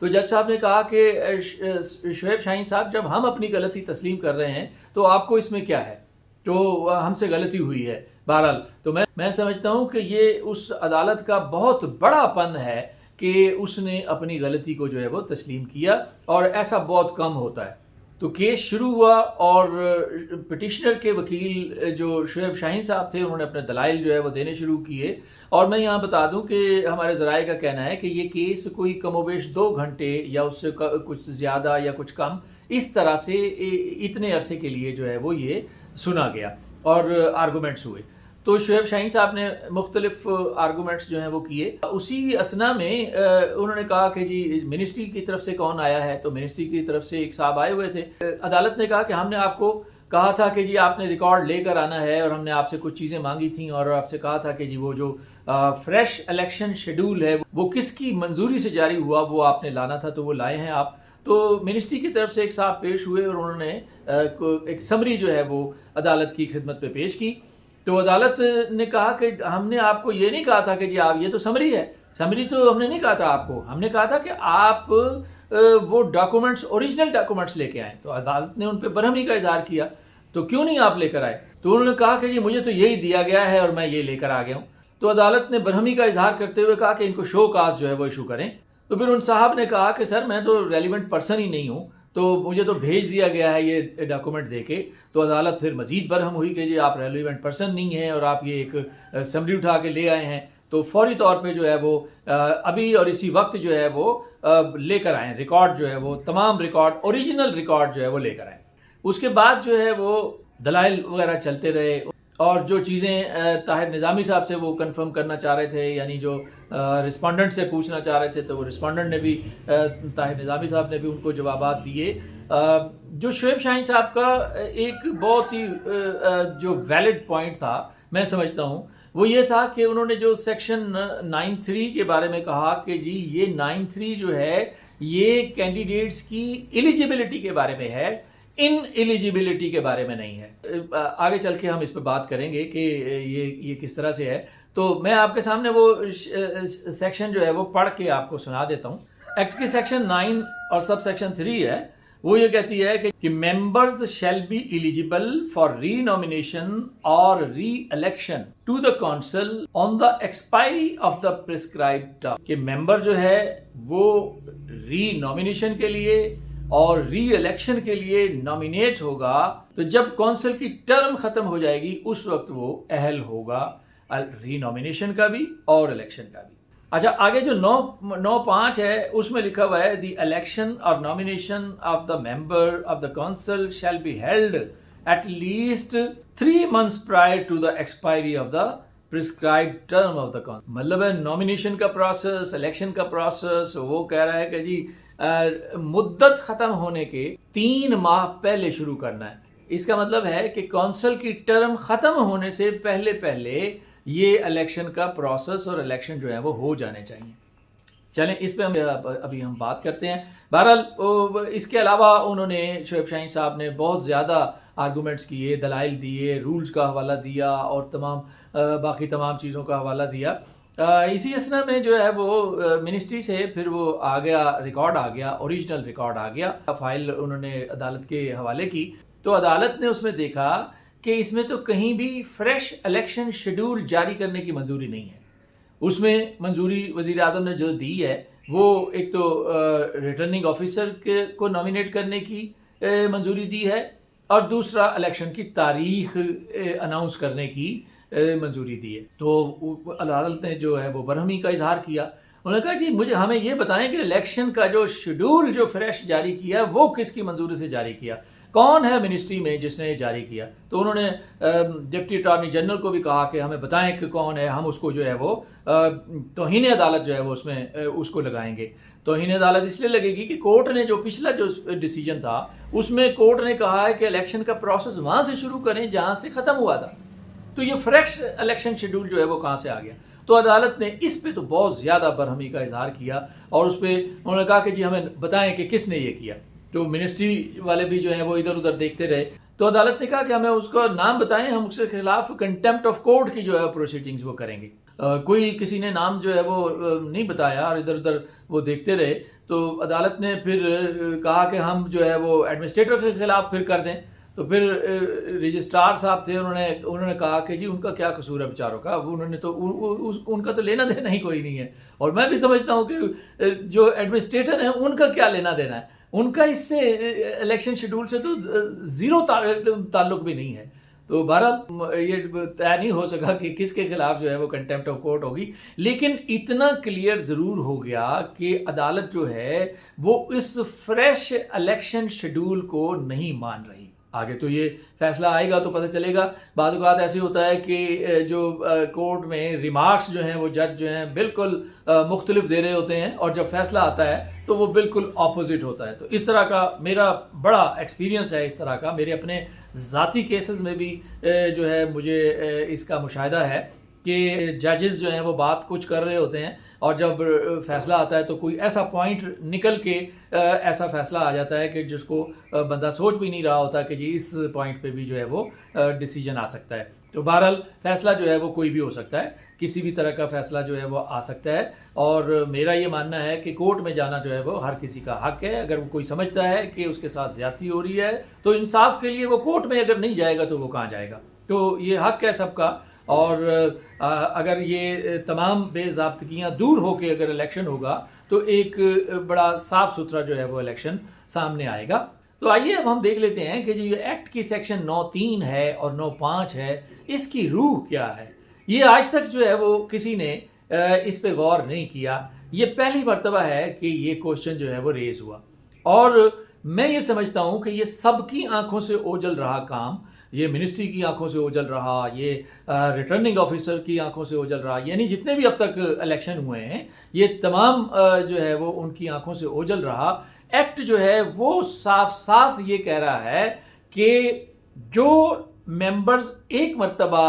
تو جج صاحب نے کہا کہ شعیب شاہین صاحب جب ہم اپنی غلطی تسلیم کر رہے ہیں تو آپ کو اس میں کیا ہے، تو ہم سے غلطی ہوئی ہے۔ بہرحال تو میں سمجھتا ہوں کہ یہ اس عدالت کا بہت بڑا پن ہے کہ اس نے اپنی غلطی کو جو ہے وہ تسلیم کیا، اور ایسا بہت کم ہوتا ہے۔ تو کیس شروع ہوا اور پٹیشنر کے وکیل جو شعیب شاہین صاحب تھے انہوں نے اپنے دلائل جو ہے وہ دینے شروع کیے، اور میں یہاں بتا دوں کہ ہمارے ذرائع کا کہنا ہے کہ یہ کیس کوئی کم و بیش 2 گھنٹے یا اس سے کچھ زیادہ یا کچھ کم اس طرح سے اتنے عرصے کے لیے جو ہے وہ یہ سنا گیا اور آرگومنٹس ہوئے۔ تو شعیب شاہین صاحب نے مختلف آرگومنٹس جو ہیں وہ کیے۔ اسی اسنا میں انہوں نے کہا کہ جی منسٹری کی طرف سے کون آیا ہے، تو منسٹری کی طرف سے ایک صاحب آئے ہوئے تھے۔ عدالت نے کہا کہ ہم نے آپ کو کہا تھا کہ جی آپ نے ریکارڈ لے کر آنا ہے، اور ہم نے آپ سے کچھ چیزیں مانگی تھیں اور آپ سے کہا تھا کہ جی وہ جو فریش الیکشن شیڈول ہے وہ کس کی منظوری سے جاری ہوا وہ آپ نے لانا تھا، تو وہ لائے ہیں آپ۔ تو منسٹری کی طرف سے ایک صاحب پیش ہوئے اور انہوں نے ایک سمری جو ہے وہ عدالت کی خدمت پہ پیش کی۔ تو عدالت نے کہا کہ ہم نے آپ کو یہ نہیں کہا تھا کہ جی آپ، یہ تو سمری ہے، سمری تو ہم نے نہیں کہا تھا آپ کو، ہم نے کہا تھا کہ آپ وہ ڈاکومنٹس، اوریجنل ڈاکومنٹس لے کے آئیں۔ تو عدالت نے ان پہ برہمی کا اظہار کیا، تو کیوں نہیں آپ لے کر آئے؟ تو انہوں نے کہا کہ جی مجھے تو یہی دیا گیا ہے اور میں یہ لے کر آ گیا ہوں۔ تو عدالت نے برہمی کا اظہار کرتے ہوئے کہا کہ ان کو شو کاز جو ہے وہ ایشو کریں۔ تو پھر ان صاحب نے کہا کہ سر میں تو ریلیونٹ پرسن ہی نہیں ہوں، تو مجھے تو بھیج دیا گیا ہے یہ ڈاکومنٹ دے کے۔ تو عدالت پھر مزید برہم ہوئی کہ جی آپ ریلیونٹ پرسن نہیں ہیں اور آپ یہ ایک سمری اٹھا کے لے آئے ہیں، تو فوری طور پہ جو ہے وہ ابھی اور اسی وقت جو ہے وہ لے کر آئیں ریکارڈ جو ہے وہ، تمام ریکارڈ، اوریجنل ریکارڈ جو ہے وہ لے کر آئیں۔ اس کے بعد جو ہے وہ دلائل وغیرہ چلتے رہے، اور جو چیزیں طاہر نظامی صاحب سے وہ کنفرم کرنا چاہ رہے تھے، یعنی جو رسپونڈنٹ سے پوچھنا چاہ رہے تھے، تو وہ رسپونڈنٹ نے بھی، طاہر نظامی صاحب نے بھی ان کو جوابات دیے۔ جو شعیب شاہین صاحب کا ایک بہت ہی جو ویلڈ پوائنٹ تھا میں سمجھتا ہوں وہ یہ تھا کہ انہوں نے جو سیکشن 9(3) کے بارے میں کہا کہ جی یہ 9(3) جو ہے یہ کینڈیڈیٹس کی ایلیجیبلٹی کے بارے میں ہے، ان ایلیجیبلٹی کے بارے میں نہیں ہے۔ آگے چل کے ہم اس پہ بات کریں گے کہ یہ کس طرح سے ہے۔ تو میں آپ کے سامنے وہ سیکشن جو ہے وہ پڑھ کے آپ کو سنا دیتا ہوں۔ ایکٹ کے سیکشن 9 اور سب سیکشن 3 ہے، وہ یہ کہتی ہے کہ members shall be eligible for renomination اور reelection to the council on the expiry of the prescribed term, کہ ممبر جو ہے وہ ری نامینیشن کے لیے اور ری الیکشن کے لیے نامینیٹ ہوگا، تو جب کونسل کی ٹرم ختم ہو جائے گی اس وقت وہ اہل ہوگا ری نامینیشن کا بھی اور الیکشن کا بھی۔ اچھا، آگے جو 9(5) ہے اس میں لکھا ہوا ہے دی الیکشن اور nomination of the member of the council shall be held at least 3 months prior to the expiry of the prescribed term of the council۔ مطلب ہے نامینیشن کا پروسیس، الیکشن کا پروسیس، وہ کہہ رہا ہے کہ جی مدت ختم ہونے کے 3 ماہ پہلے شروع کرنا ہے۔ اس کا مطلب ہے کہ کونسل کی ٹرم ختم ہونے سے پہلے یہ الیکشن کا پروسیس اور الیکشن جو ہے وہ ہو جانے چاہیے۔ چلیں اس پہ ابھی ہم بات کرتے ہیں۔ بہرحال اس کے علاوہ انہوں نے، شعیب شاہین صاحب نے بہت زیادہ آرگومنٹس کیے، دلائل دیے، رولز کا حوالہ دیا اور باقی تمام چیزوں کا حوالہ دیا۔ اسی اسنا میں جو ہے وہ منسٹری سے پھر وہ آ گیا، ریکارڈ آ گیا، اوریجنل ریکارڈ آ گیا، فائل انہوں نے عدالت کے حوالے کی۔ تو عدالت نے اس میں دیکھا کہ اس میں تو کہیں بھی فریش الیکشن شیڈول جاری کرنے کی منظوری نہیں ہے۔ اس میں منظوری وزیر اعظم نے جو دی ہے وہ ایک تو ریٹرننگ آفیسر کو نامینیٹ کرنے کی منظوری دی ہے، اور دوسرا الیکشن کی تاریخ اناؤنس کرنے کی منظوری دی ہے۔ تو عدالت نے جو ہے وہ برہمی کا اظہار کیا۔ انہوں نے کہا کہ ہمیں یہ بتائیں کہ الیکشن کا جو شیڈول جو فریش جاری کیا وہ کس کی منظوری سے جاری کیا، کون ہے منسٹری میں جس نے جاری کیا۔ تو انہوں نے ڈپٹی اٹارنی جنرل کو بھی کہا کہ ہمیں بتائیں کہ کون ہے، ہم اس کو جو ہے وہ توہین عدالت جو ہے وہ اس میں اس کو لگائیں گے۔ توہین عدالت اس لیے لگے گی کہ کورٹ نے جو پچھلا جو ڈیسیجن تھا اس میں کورٹ نے کہا ہے کہ الیکشن کا پروسیس وہاں سے شروع کریں جہاں سے ختم ہوا تھا، تو یہ فریش الیکشن شیڈول جو ہے وہ کہاں سے آ گیا۔ تو عدالت نے اس پہ تو بہت زیادہ برہمی کا اظہار کیا، اور اس پہ انہوں نے کہا کہ جی ہمیں بتائیں کہ کس نے یہ کیا۔ تو منسٹری والے بھی جو ہیں وہ ادھر ادھر دیکھتے رہے۔ تو عدالت نے کہا کہ ہمیں اس کا نام بتائیں، ہم اس کے خلاف کنٹیمپٹ آف کورٹ کی جو ہے پروسیڈنگز وہ کریں گے۔ کوئی کسی نے نام جو ہے وہ نہیں بتایا اور ادھر ادھر وہ دیکھتے رہے۔ تو عدالت نے پھر کہا کہ ہم جو ہے وہ ایڈمنسٹریٹر کے خلاف پھر کر دیں. تو پھر رجسٹرار صاحب تھے, انہوں نے کہا کہ جی ان کا کیا قصور ہے بیچاروں کا, انہوں نے تو ان کا تو لینا دینا ہی کوئی نہیں ہے. اور میں بھی سمجھتا ہوں کہ جو ایڈمنسٹریٹر ہیں ان کا کیا لینا دینا ہے, ان کا اس سے الیکشن شیڈول سے تو زیرو تعلق بھی نہیں ہے. تو بہرحال یہ طے نہیں ہو سکا کہ کس کے خلاف جو ہے وہ کنٹیمپٹ آف کورٹ ہوگی, لیکن اتنا کلیئر ضرور ہو گیا کہ عدالت جو ہے وہ اس فریش الیکشن شیڈول کو نہیں مان رہی. آگے تو یہ فیصلہ آئے گا تو پتہ چلے گا. بعض اوقات ایسے ہوتا ہے کہ جو کورٹ میں ریمارکس جو ہیں وہ جج جو ہیں بالکل مختلف دے رہے ہوتے ہیں, اور جب فیصلہ آتا ہے تو وہ بالکل اپوزٹ ہوتا ہے. تو اس طرح کا میرا بڑا ایکسپیرینس ہے, اس طرح کا میرے اپنے ذاتی کیسز میں بھی جو ہے مجھے اس کا مشاہدہ ہے کہ ججز جو ہیں وہ بات کچھ کر رہے ہوتے ہیں, اور جب فیصلہ آتا ہے تو کوئی ایسا پوائنٹ نکل کے ایسا فیصلہ آ جاتا ہے کہ جس کو بندہ سوچ بھی نہیں رہا ہوتا کہ جی اس پوائنٹ پہ بھی جو ہے وہ ڈیسیجن آ سکتا ہے. تو بہرحال فیصلہ جو ہے وہ کوئی بھی ہو سکتا ہے, کسی بھی طرح کا فیصلہ جو ہے وہ آ سکتا ہے. اور میرا یہ ماننا ہے کہ کورٹ میں جانا جو ہے وہ ہر کسی کا حق ہے. اگر وہ کوئی سمجھتا ہے کہ اس کے ساتھ زیادتی ہو رہی ہے تو انصاف کے لیے وہ کورٹ میں اگر نہیں جائے گا تو وہ کہاں جائے گا. تو یہ حق ہے سب کا, اور اگر یہ تمام بے ضابطگیاں دور ہو کے اگر الیکشن ہوگا تو ایک بڑا صاف ستھرا جو ہے وہ الیکشن سامنے آئے گا. تو آئیے اب ہم دیکھ لیتے ہیں کہ جو یہ ایکٹ کی سیکشن 9(3) ہے اور 9(5) ہے, اس کی روح کیا ہے. یہ آج تک جو ہے وہ کسی نے اس پہ غور نہیں کیا. یہ پہلی مرتبہ ہے کہ یہ کوشچن جو ہے وہ ریز ہوا, اور میں یہ سمجھتا ہوں کہ یہ سب کی آنکھوں سے اوجھل رہا کام, یہ منسٹری کی آنکھوں سے اوجھل رہا, یہ ریٹرننگ آفیسر کی آنکھوں سے اوجھل رہا, یعنی جتنے بھی اب تک الیکشن ہوئے ہیں یہ تمام جو ہے وہ ان کی آنکھوں سے اوجھل رہا. ایکٹ جو ہے وہ صاف صاف یہ کہہ رہا ہے کہ جو ممبرز ایک مرتبہ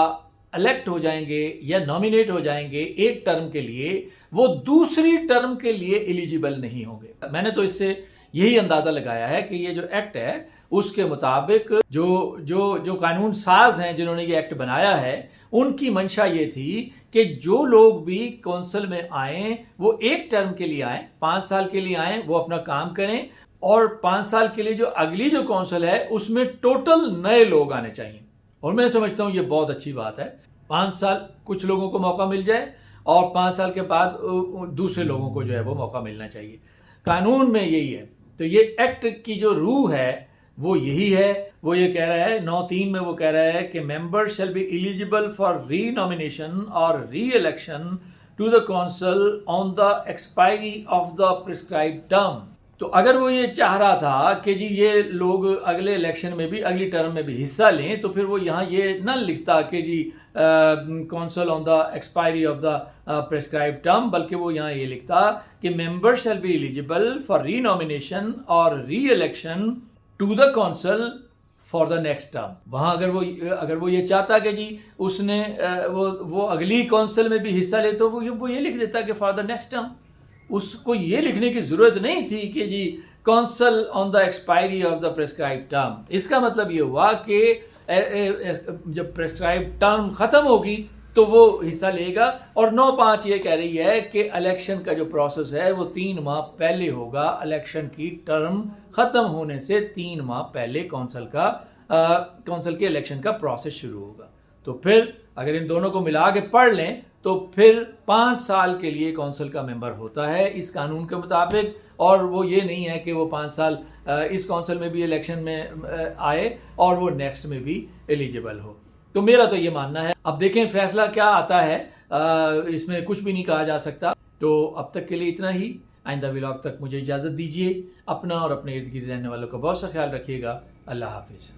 الیکٹ ہو جائیں گے یا نامینیٹ ہو جائیں گے ایک ٹرم کے لیے, وہ دوسری ٹرم کے لیے ایلیجیبل نہیں ہوں گے. میں نے تو اس سے یہی اندازہ لگایا ہے کہ یہ جو ایکٹ ہے اس کے مطابق جو قانون ساز ہیں جنہوں نے یہ ایکٹ بنایا ہے, ان کی منشا یہ تھی کہ جو لوگ بھی کونسل میں آئیں وہ ایک ٹرم کے لیے آئیں, 5 سال کے لیے آئیں, وہ اپنا کام کریں, اور 5 سال کے لیے جو اگلی جو کونسل ہے اس میں ٹوٹل نئے لوگ آنے چاہیے. اور میں سمجھتا ہوں یہ بہت اچھی بات ہے. 5 سال کچھ لوگوں کو موقع مل جائے اور 5 سال کے بعد دوسرے لوگوں کو جو ہے وہ موقع ملنا چاہیے. قانون میں یہی ہے. تو یہ ایکٹ کی جو روح ہے وہ یہی ہے. وہ یہ کہہ رہا ہے 9(3) میں وہ کہہ رہا ہے کہ member shall be eligible for renomination اور reelection to the council on the expiry of the prescribed term. تو اگر وہ یہ چاہ رہا تھا کہ جی یہ لوگ اگلے الیکشن میں بھی اگلی ٹرم میں بھی حصہ لیں, تو پھر وہ یہاں یہ نہ لکھتا کہ جی council on the expiry of the prescribed term, بلکہ وہ یہاں یہ لکھتا کہ member shall be eligible for renomination اور reelection to the council for the next term. وہاں اگر وہ یہ چاہتا کہ جی اس نے وہ اگلی کونسل میں بھی حصہ لے تو وہ یہ لکھ دیتا کہ فار دا نیکسٹ ٹرم. اس کو یہ لکھنے کی ضرورت نہیں تھی کہ جی council on the expiry of the prescribed term. اس کا مطلب یہ ہوا کہ جب پرسکرائبڈ ٹرم ختم ہوگی تو وہ حصہ لے گا. اور 9(5) یہ کہہ رہی ہے کہ الیکشن کا جو پروسیس ہے وہ 3 ماہ پہلے ہوگا. الیکشن کی ٹرم ختم ہونے سے 3 ماہ پہلے کونسل کے الیکشن کا پروسیس شروع ہوگا. تو پھر اگر ان دونوں کو ملا کے پڑھ لیں تو پھر 5 سال کے لیے کونسل کا ممبر ہوتا ہے اس قانون کے مطابق. اور وہ یہ نہیں ہے کہ وہ 5 سال اس کونسل میں بھی الیکشن میں آئے اور وہ نیکسٹ میں بھی ایلیجیبل ہو. تو میرا تو یہ ماننا ہے. اب دیکھیں فیصلہ کیا آتا ہے, اس میں کچھ بھی نہیں کہا جا سکتا. تو اب تک کے لیے اتنا ہی. آئندہ ولاگ تک مجھے اجازت دیجیے. اپنا اور اپنے ارد گرد رہنے والوں کا بہت سا خیال رکھیے گا. اللہ حافظ.